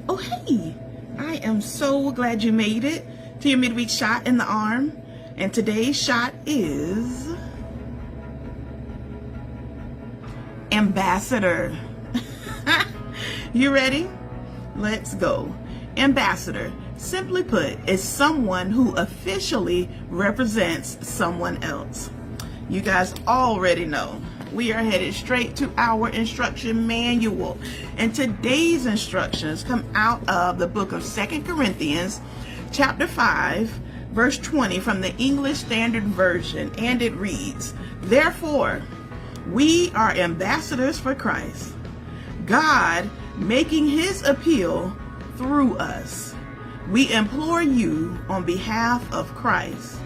Oh, hey, I am so glad you made it to your midweek shot in the arm. And today's shot is Ambassador. You ready? Let's go. Ambassador, simply put, is someone who officially represents someone else. You guys already know we are headed straight to our instruction manual, and today's instructions come out of the book of 2 Corinthians chapter 5 verse 20 from the English Standard Version, and it reads, "Therefore we are ambassadors for Christ, God making his appeal through us. We implore you on behalf of Christ,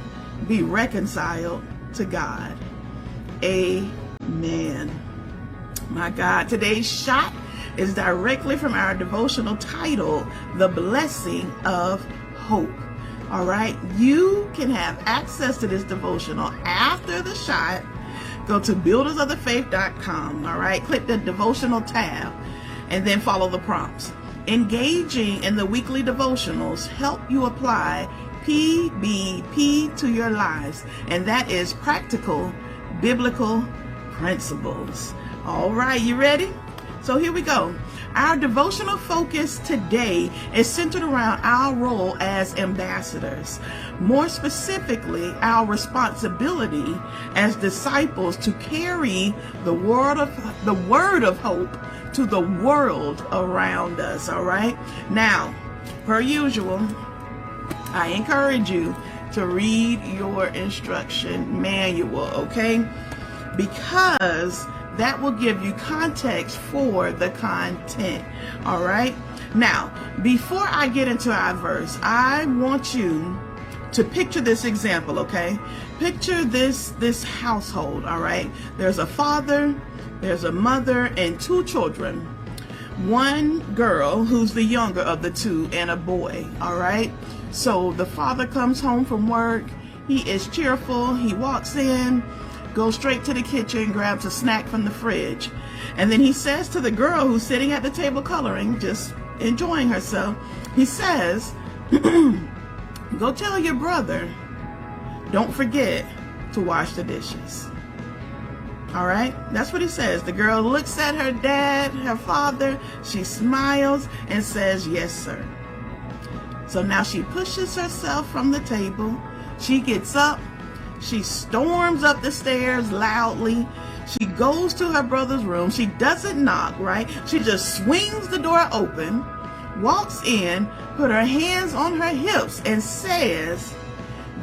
be reconciled to God." Amen. My God, today's shot is directly from our devotional titled, The Blessing of Hope. All right, you can have access to this devotional after the shot. Go to buildersofthefaith.com. All right, click the devotional tab and then follow the prompts. Engaging in the weekly devotionals help you apply PBP to your lives, and that is practical biblical principles. All right, you ready? So here we go. Our devotional focus today is centered around our role as ambassadors. More specifically, our responsibility as disciples to carry the word of hope to the world around us. All right. Now, per usual, I encourage you to read your instruction manual, okay? Because that will give you context for the content. All right. Now, before I get into our verse, I want you to picture this example, okay? Picture this household, all right? There's a father, there's a mother, and two children. One girl who's the younger of the two, and a boy, all right? So the father comes home from work. He is cheerful. He walks in, goes straight to the kitchen, grabs a snack from the fridge, and then he says to the girl who's sitting at the table coloring, just enjoying herself, he says, "Go tell your brother, don't forget to wash the dishes." All right, that's what he says. The girl looks at her dad, her father, she smiles and says, "Yes, sir." So now she pushes herself from the table. She gets up. She storms up the stairs loudly. She goes to her brother's room. She doesn't knock, right? She just swings the door open, walks in, put her hands on her hips and says,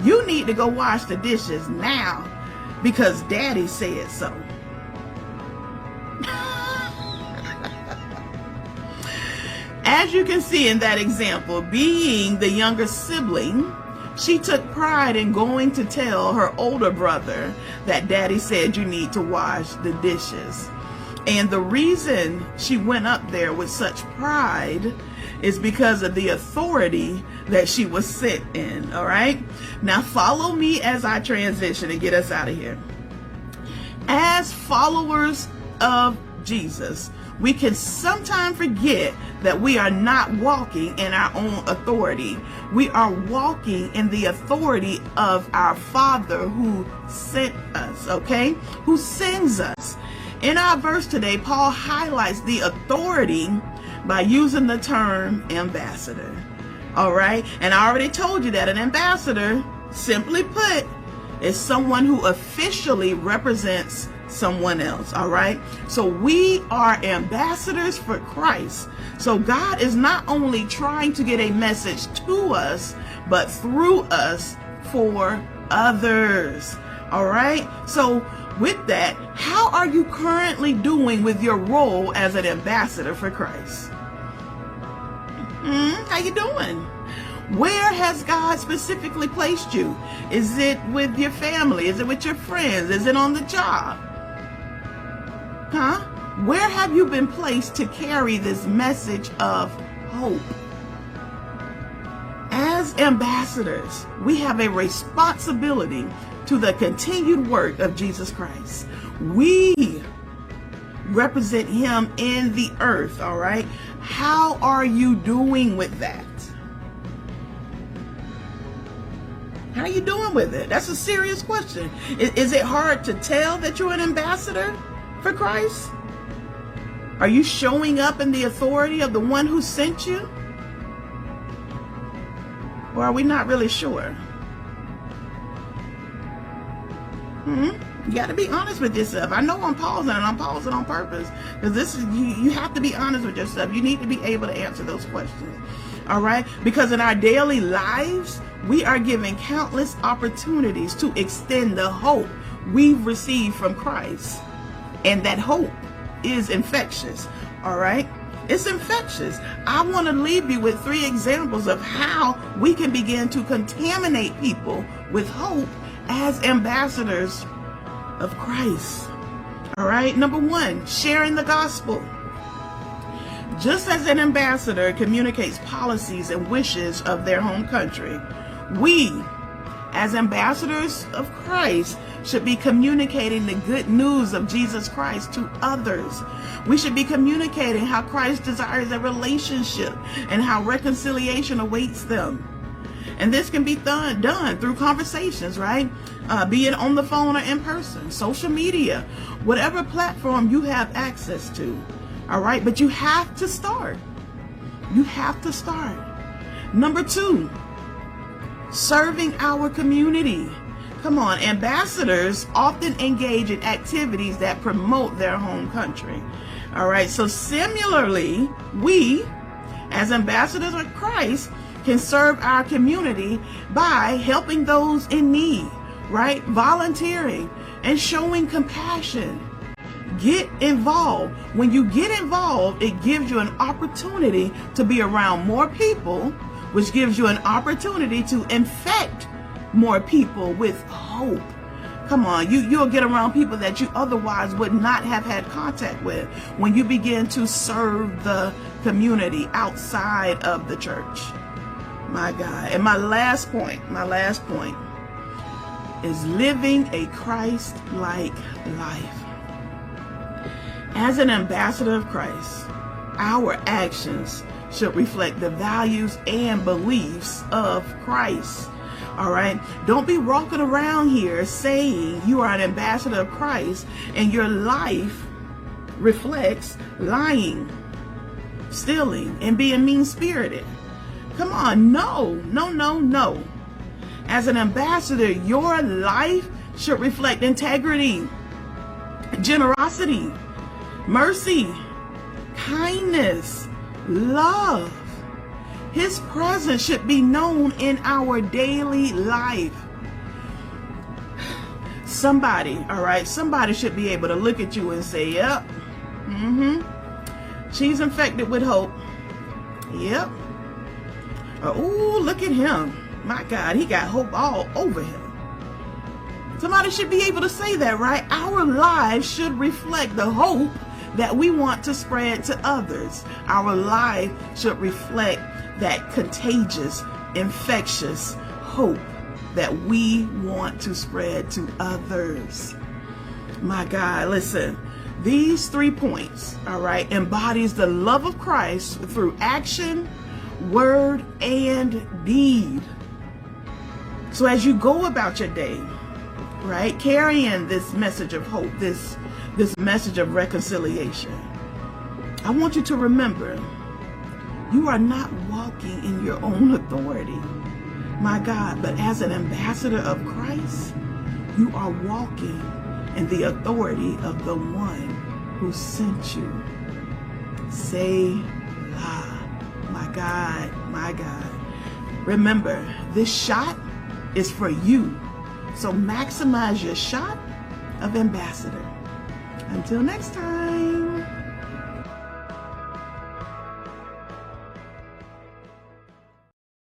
"You need to go wash the dishes now because Daddy said so." As you can see in that example, being the younger sibling, she took pride in going to tell her older brother that Daddy said you need to wash the dishes. And the reason she went up there with such pride is because of the authority that she was sent in. All right. Now follow me as I transition and get us out of here. As followers of Jesus, we can sometimes forget that we are not walking in our own authority. We are walking in the authority of our Father who sent us, okay? Who sends us. In our verse today, Paul highlights the authority by using the term ambassador. All right? And I already told you that an ambassador, simply put, is someone who officially represents someone else. All right, so we are ambassadors for Christ. So God is not only trying to get a message to us, but through us for others. All right, so with that, how are you currently doing with your role as an ambassador for Christ? How you doing? Where has God specifically placed you? Is it with your family? Is it with your friends? Is it on the job? Where have you been placed to carry this message of hope? As ambassadors, we have a responsibility to the continued work of Jesus Christ. We represent him in the earth, all right? How are you doing with that? How are you doing with it? That's a serious question. Is it hard to tell that you're an ambassador for Christ? Are you showing up in the authority of the one who sent you? Or are we not really sure? You got to be honest with yourself. I know I'm pausing, and I'm pausing on purpose, because this is you have to be honest with yourself. You need to be able to answer those questions. All right? Because in our daily lives, we are given countless opportunities to extend the hope we've received from Christ. And that hope is infectious. All right? It's infectious. I want to leave you with 3 examples of how we can begin to contaminate people with hope as ambassadors of Christ. All right? Number 1, sharing the gospel. Just as an ambassador communicates policies and wishes of their home country, we, as ambassadors of Christ, should be communicating the good news of Jesus Christ to others. We should be communicating how Christ desires a relationship and how reconciliation awaits them. And this can be done through conversations, right? Be it on the phone or in person, social media, whatever platform you have access to. All right, but you have to start. You have to start. Number 2, serving our community. Come on, ambassadors often engage in activities that promote their home country. All right, so similarly, we, as ambassadors of Christ, can serve our community by helping those in need, right? Volunteering and showing compassion. Get involved. When you get involved, it gives you an opportunity to be around more people, which gives you an opportunity to infect more people with hope. Come on, you'll get around people that you otherwise would not have had contact with when you begin to serve the community outside of the church. My God. And my last point is living a Christ-like life. As an ambassador of Christ, our actions should reflect the values and beliefs of Christ. All right? Don't be walking around here saying you are an ambassador of Christ and your life reflects lying, stealing, and being mean-spirited. Come on, no. As an ambassador, your life should reflect integrity, generosity, mercy, kindness, love. His presence should be known in our daily life. Somebody should be able to look at you and say, yep, she's infected with hope. Yep. Oh, look at him. My God, he got hope all over him. Somebody should be able to say that, right? Our lives should reflect the hope that we want to spread to others. Our life should reflect that contagious, infectious hope that we want to spread to others. My God, listen, these 3 points, all right, embodies the love of Christ through action, word, and deed. So as you go about your day, right, carrying this message of hope, this message of reconciliation, I want you to remember, you are not walking in your own authority, my God, but as an ambassador of Christ, you are walking in the authority of the one who sent you. Selah. My God, my God. Remember, this shot is for you. So maximize your shot of ambassador. Until next time.